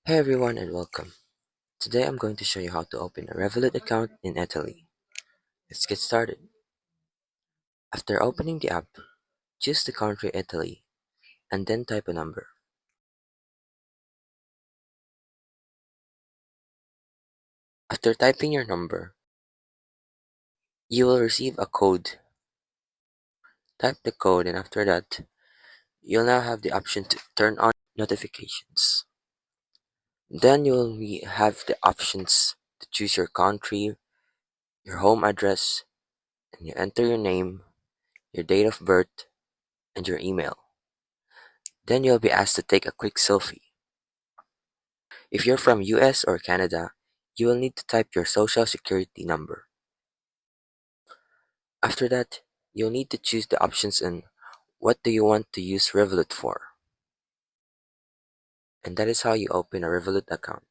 Hey everyone and welcome. Today I'm going to show you how to open a Revolut account in Italy. Let's get started. After opening the app, choose the country Italy and then type a number. After typing your number, you will receive a code. Type the code and after that, you'll now have the option to turn on notifications. Then have the options to choose your country, your home address, and you enter your name, your date of birth, and your email. Then you'll be asked to take a quick selfie. If you're from US or Canada, you will need to type your social security number. After that, you'll need to choose the options in what do you want to use Revolut for. And that is how you open a Revolut account.